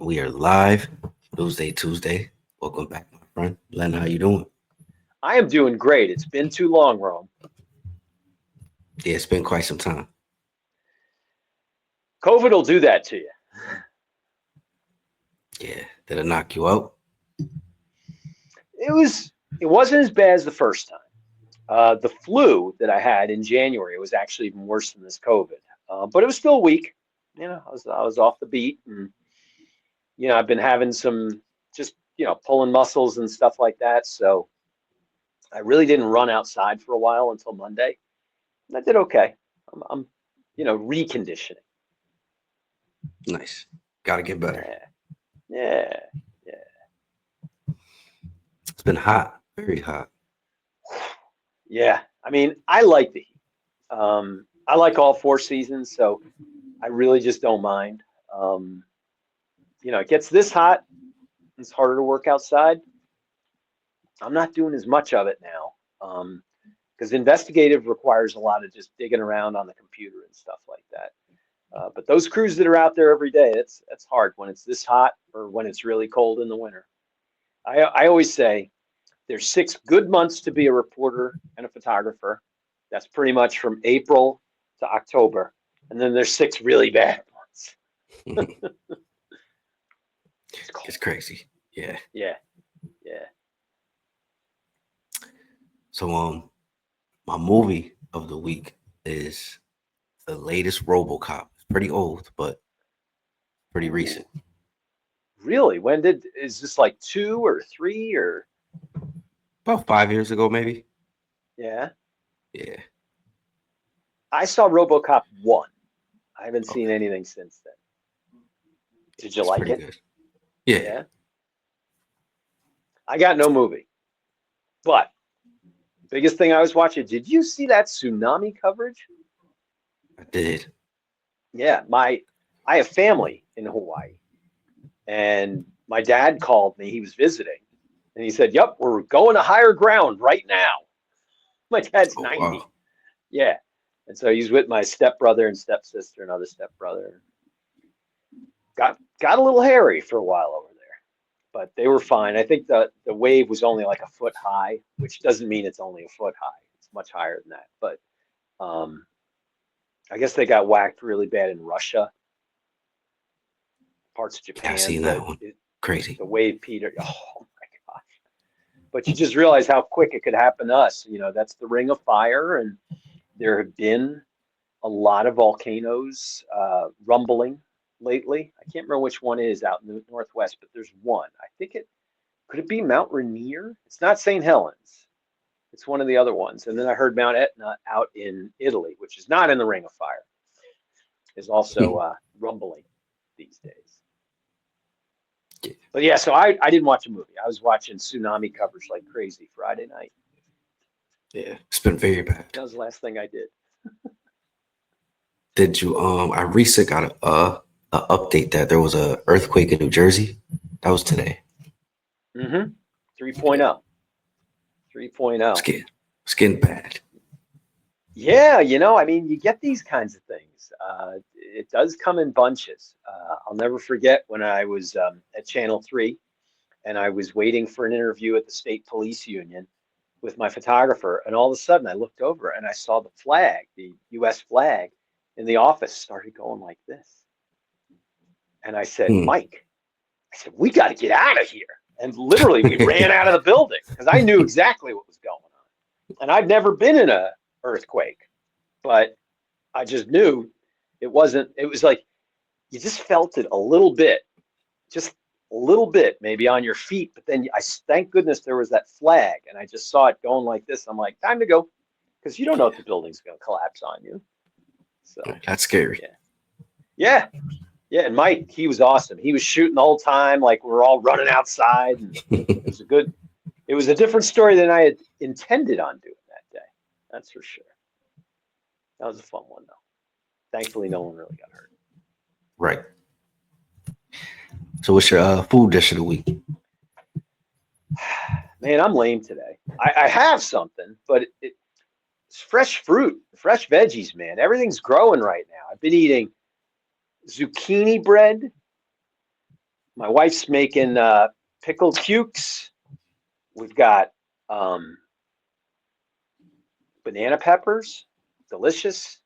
We are live, Tuesday. Welcome back, my friend. Len, how you doing? I am doing great. It's been too long, Rome. Yeah, it's been quite some time. COVID will do that to you. Yeah, did it knock you out? It wasn't as bad as the first time. The flu that I had in January was actually even worse than this COVID. But it was still weak. I was off the beat, and I've been having some just pulling muscles and stuff like that. So I really didn't run outside for a while until Monday. And I did okay. I'm reconditioning. Nice. Got to get better. Yeah, yeah, yeah. It's been hot, very hot. Yeah, I mean, I like the heat. I like all four seasons, so I really just don't mind. Um, it gets this hot, it's harder to work outside. I'm not doing as much of it now because investigative requires a lot of just digging around on the computer and stuff like that. But those crews that are out there every day, it's hard when it's this hot or when it's really cold in the winter. I always say there's 6 good months to be a reporter and a photographer. That's pretty much from April to October. And then there's 6 really bad months. It's crazy. Yeah. Yeah. Yeah. So my movie of the week is the latest RoboCop. It's pretty old, but pretty recent. Really? Is this like 2 or 3 or? About 5 years ago, maybe. Yeah. Yeah. I saw RoboCop 1. I haven't seen Okay. anything since then. Did you It's like pretty it? good. Yeah, Yeah. I got no movie. But biggest thing I was watching, did you see that tsunami coverage? I did. Yeah, I have family in Hawaii, and my dad called me. He was visiting, and he said, "Yep, we're going to higher ground right now." My dad's Oh 90. wow. Yeah, and so he's with my stepbrother and stepsister and other stepbrother. Got a little hairy for a while over there, but they were fine. I think the wave was only like a foot high, which doesn't mean it's only a foot high. It's much higher than that. But um, I guess they got whacked really bad in Russia, parts of Yeah, I Japan. seen that one. Crazy. The wave peter. Oh my gosh! But you just realize how quick it could happen to us. That's the Ring of Fire, and there have been a lot of volcanoes rumbling lately. I can't remember which one is out in the northwest, but there's one. I think it could it be Mount Rainier? It's not St. Helens. It's one of the other ones. And then I heard Mount Etna out in Italy, which is not in the Ring of Fire, is also rumbling these days. Yeah. But yeah, so I didn't watch a movie. I was watching tsunami coverage like crazy Friday night. Yeah, it's been very bad. That was the last thing I did. Did you I recently got a update that there was a earthquake in New Jersey. That was today. Mm-hmm. 3.0. Yeah. 3.0. It's getting bad. Yeah, I mean, you get these kinds of things. It does come in bunches. I'll never forget when I was at Channel 3 and I was waiting for an interview at the State Police Union with my photographer. And all of a sudden I looked over and I saw the flag, the US flag in the office started going like this. And I said, Hmm. Mike, we got to get out of here. And literally we ran out of the building because I knew exactly what was going on. And I've never been in a earthquake, but I just knew it was like you just felt it a little bit, just a little bit, maybe on your feet. But then thank goodness there was that flag and I just saw it going like this. I'm like, time to go because you don't know if the building's going to collapse on you. So That's scary. yeah. Yeah. Yeah. And Mike, he was awesome. He was shooting the whole time. Like we were all running outside and it was a different story than I had intended on doing that day. That's for sure. That was a fun one, though. Thankfully, no one really got hurt. Right. So what's your food dish of the week? Man, I'm lame today. I have something, but it's fresh fruit, fresh veggies, man. Everything's growing right now. I've been eating zucchini bread My wife's making pickled cukes. We've got banana peppers, delicious.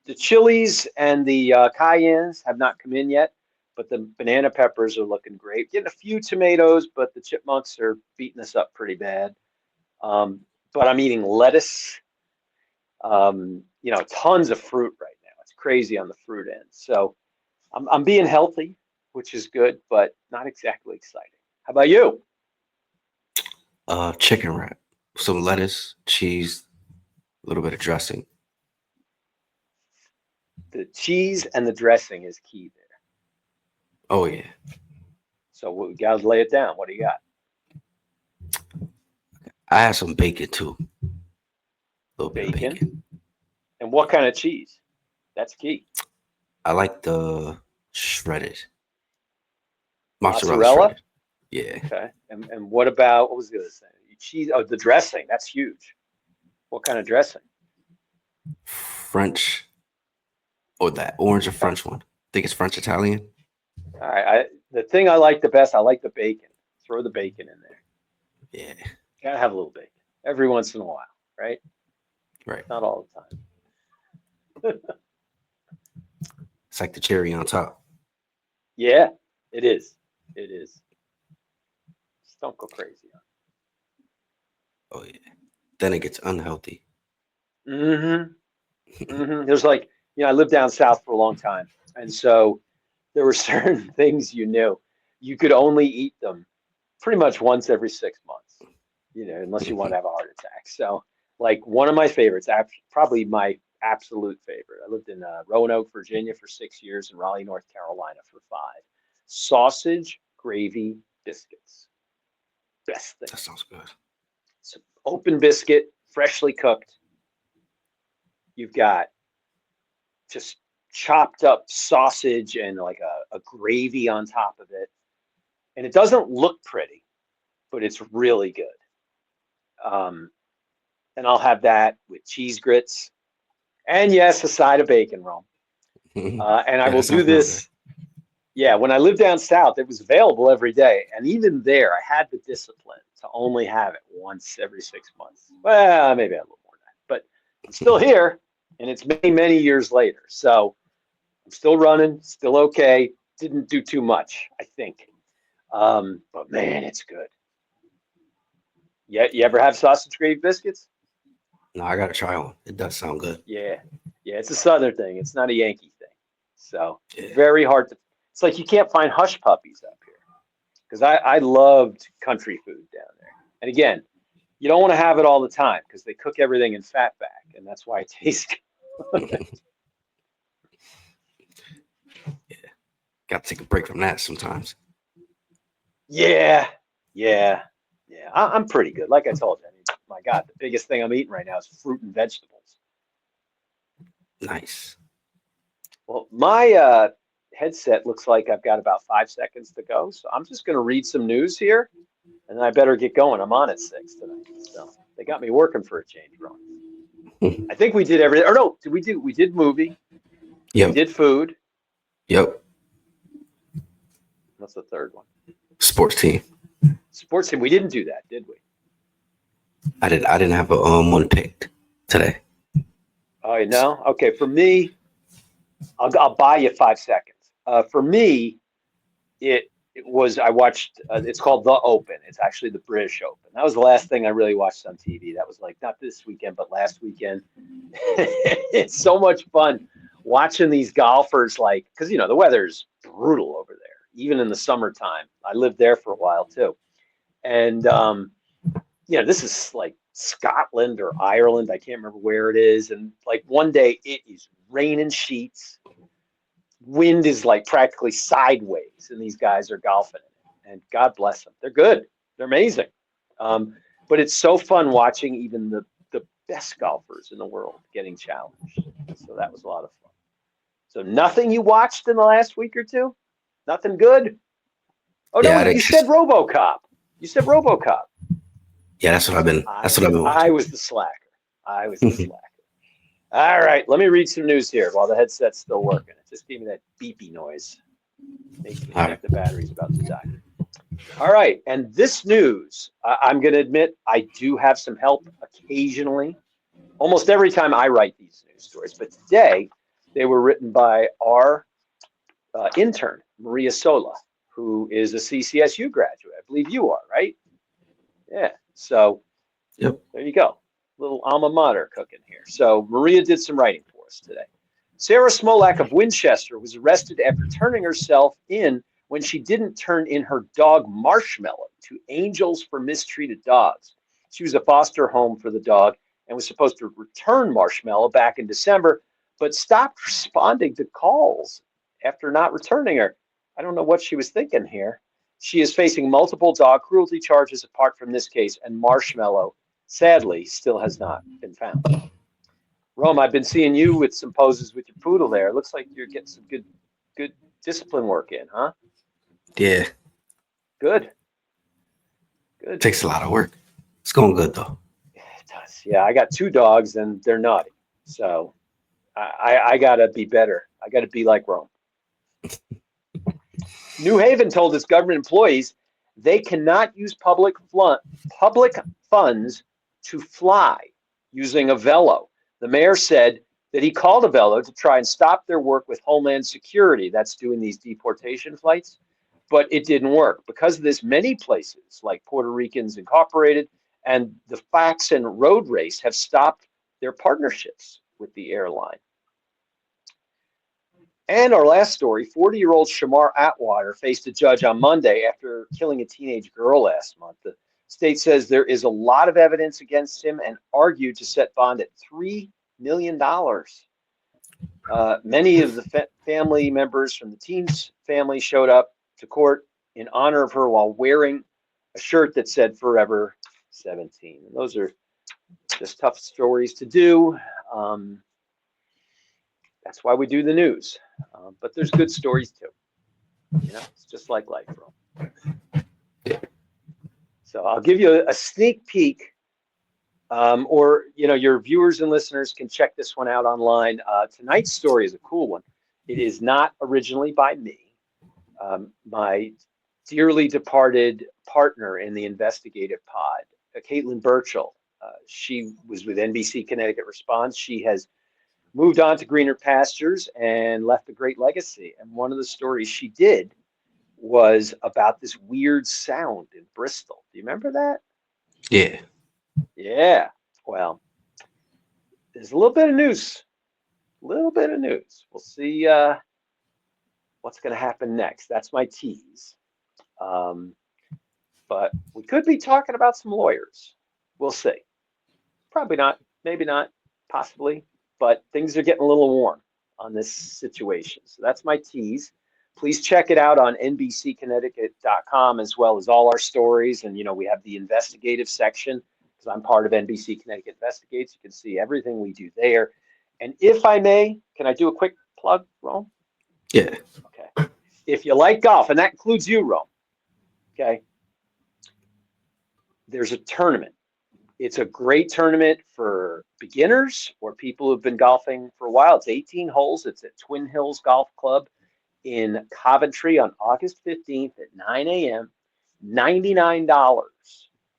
The chilies and the cayennes have not come in yet, but the banana peppers are looking great. Getting a few tomatoes, but the chipmunks are beating us up pretty bad. But I'm eating lettuce, tons of fruit right now. It's crazy on the fruit end. So I'm being healthy, which is good, but not exactly exciting. How about you? Chicken wrap, some lettuce, cheese, a little bit of dressing. The cheese and the dressing is key there. Oh yeah, So we got to lay it down. What do you got? I have some bacon too. A little bit of Bacon. bacon. And what kind of cheese? That's key. I like the shredded mozzarella Mozzarella? shredded. Yeah, Okay. And what about, what was the other thing? Cheese. Oh, the dressing. That's huge. What kind of dressing? French or that orange or French one. I think it's French Italian. All right. The thing I like the best, I like the bacon. Throw the bacon in there. Yeah, Gotta have a little bacon every once in a while, right? right. Not all the time. It's like the cherry on top. Yeah, it is. It is. Just don't go crazy on Oh yeah. Then it gets unhealthy. it. There's like, I lived down south for a long time. And so there were certain things you could only eat them pretty much once every 6 months, unless you want to have a heart attack. So, like, one of my favorites, probably my absolute favorite. I lived in Roanoke, Virginia for 6 years and Raleigh, North Carolina for 5. Sausage gravy biscuits. Best thing. That sounds good. So open biscuit, freshly cooked. You've got just chopped up sausage and like a gravy on top of it. And it doesn't look pretty, but it's really good. And I'll have that with cheese grits. And yes, a side of bacon roll. And I Yeah, will that do sounds real good. this. Yeah, when I lived down south, it was available every day. And even there, I had the discipline to only have it once every 6 months. Well, maybe a little more than that. But I'm still here, and it's many, many years later. So I'm still running, still okay. Didn't do too much, I think. But man, it's good. You ever have sausage gravy biscuits? No, I gotta try one. It does sound good. Yeah. Yeah, it's a Southern thing. It's not a Yankee thing. So Yeah. very hard to, it's like you can't find hush puppies up here. Because I loved country food down there. And again, you don't want to have it all the time because they cook everything in fatback, and that's why it tastes good. Yeah. Gotta take a break from that sometimes. Yeah, yeah, yeah. I'm pretty good. Like I told you, my God, the biggest thing I'm eating right now is fruit and vegetables. Nice. Well, my headset looks like I've got about 5 seconds to go, so I'm just going to read some news here, and then I better get going. I'm on at 6 tonight, so they got me working for a change, Ron. I think we did everything. Or no, we did movie, we Yep. did food. Yep. What's the third one? Sports team. Sports team. We didn't do that, did we? I didn't have a one picked today. Oh, no? Okay, for me, I'll buy you 5 seconds. For me, it was, I watched, it's called The Open. It's actually the British Open. That was the last thing I really watched on TV. That was like, not this weekend, but last weekend. It's so much fun watching these golfers, like, because, the weather's brutal over there, even in the summertime. I lived there for a while, too. And, this is like Scotland or Ireland. I can't remember where it is. And like one day it is raining sheets. Wind is like practically sideways, and these guys are golfing. And God bless them. They're good. They're amazing. But it's so fun watching even the best golfers in the world getting challenged. So that was a lot of fun. So nothing you watched in the last week or two? Nothing good? Oh, no, Yeah, you said RoboCop. You said RoboCop. Yeah, that's what I've been watching. I was the slacker. All right, let me read some news here while the headset's still working. It just gave me that beepy noise. Makes me All think right. the battery's about to die. All right, and this news, I'm going to admit I do have some help occasionally. Almost every time I write these news stories, but today they were written by our intern, Maria Sola, who is a CCSU graduate. I believe you are, right? Yeah. So Yep. there you go. Little alma mater cooking here. So Maria did some writing for us today. Sarah Smolak of Winchester was arrested after turning herself in when she didn't turn in her dog Marshmallow to Angels for Mistreated Dogs. She was a foster home for the dog and was supposed to return Marshmallow back in December, but stopped responding to calls after not returning her. I don't know what she was thinking here. She is facing multiple dog cruelty charges apart from this case, and Marshmallow, sadly, still has not been found. Rome, I've been seeing you with some poses with your poodle there. It looks like you're getting some good discipline work in, huh? Yeah. Good. Good. Takes a lot of work. It's going good though. It does. Yeah, I got two dogs and they're naughty. So I gotta be better. I gotta be like Rome. New Haven told its government employees they cannot use public funds to fly using a Velo. The mayor said that he called a Velo to try and stop their work with Homeland Security, that's doing these deportation flights, but it didn't work. Because of this, many places like Puerto Ricans Incorporated and the Fax and Road Race have stopped their partnerships with the airline. And our last story, 40-year-old Shamar Atwater faced a judge on Monday after killing a teenage girl last month. The state says there is a lot of evidence against him and argued to set bond at $3 million. Many of the family members from the teen's family showed up to court in honor of her while wearing a shirt that said Forever 17. And those are just tough stories to do. That's why we do the news. But there's good stories too. You know, it's just like life, bro. So I'll give you a sneak peek, or your viewers and listeners can check this one out online. Tonight's story is a cool one. It is not originally by me. My dearly departed partner in the investigative pod, Caitlin Burchell. She was with NBC Connecticut Response. She has moved on to greener pastures and left a great legacy. And one of the stories she did was about this weird sound in Bristol. Do you remember that? Yeah. Yeah. Well, there's a little bit of news. We'll see what's going to happen next. That's my tease. But we could be talking about some lawyers. We'll see. Probably not. Maybe not. Possibly. But things are getting a little warm on this situation. So that's my tease. Please check it out on NBCConnecticut.com as well as all our stories. And, we have the investigative section because I'm part of NBC Connecticut Investigates. You can see everything we do there. And if I may, can I do a quick plug, Rome? Yeah. Okay. If you like golf, and that includes you, Rome, okay, there's a tournament. It's a great tournament for beginners or people who've been golfing for a while. It's 18 holes. It's at Twin Hills Golf Club in Coventry on August 15th at 9 a.m. $99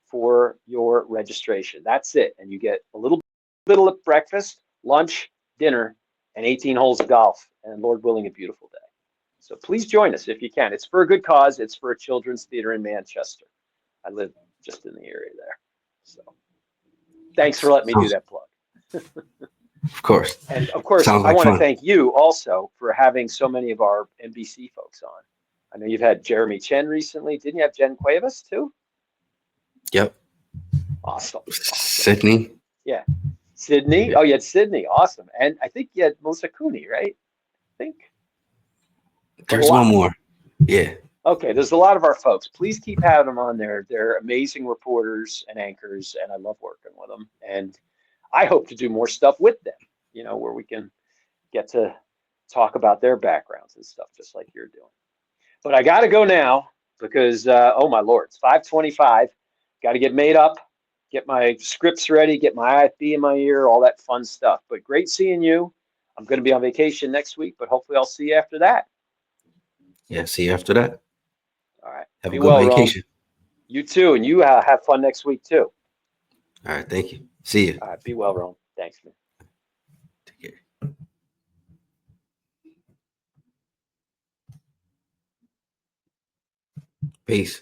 for your registration. That's it. And you get a little bit of breakfast, lunch, dinner, and 18 holes of golf. And Lord willing, a beautiful day. So please join us if you can. It's for a good cause. It's for a children's theater in Manchester. I live just in the area there. So thanks for letting me do that plug. Of course. And of course, Sounds I like want to fun. thank you also for having so many of our NBC folks on. I know you've had Jeremy Chen recently. Didn't you have Jen Cuevas too? Yep. Awesome. Sydney. Yeah. Sydney. Oh, you had Sydney. Awesome. And I think you had Melissa Cooney, right? I think. There's one more. Yeah. Okay, there's a lot of our folks. Please keep having them on there. They're amazing reporters and anchors, and I love working with them. And I hope to do more stuff with them, where we can get to talk about their backgrounds and stuff, just like you're doing. But I got to go now because, oh my Lord, it's 5:25. Got to get made up, get my scripts ready, get my IFB in my ear, all that fun stuff. But great seeing you. I'm going to be on vacation next week, but hopefully I'll see you after that. Yeah, see you after that. All right. Have a Be good well, Rome. vacation. You too, and you have fun next week too. All right, thank you. See you. All right. Be well, Rome. Thanks, man. Take care. Peace.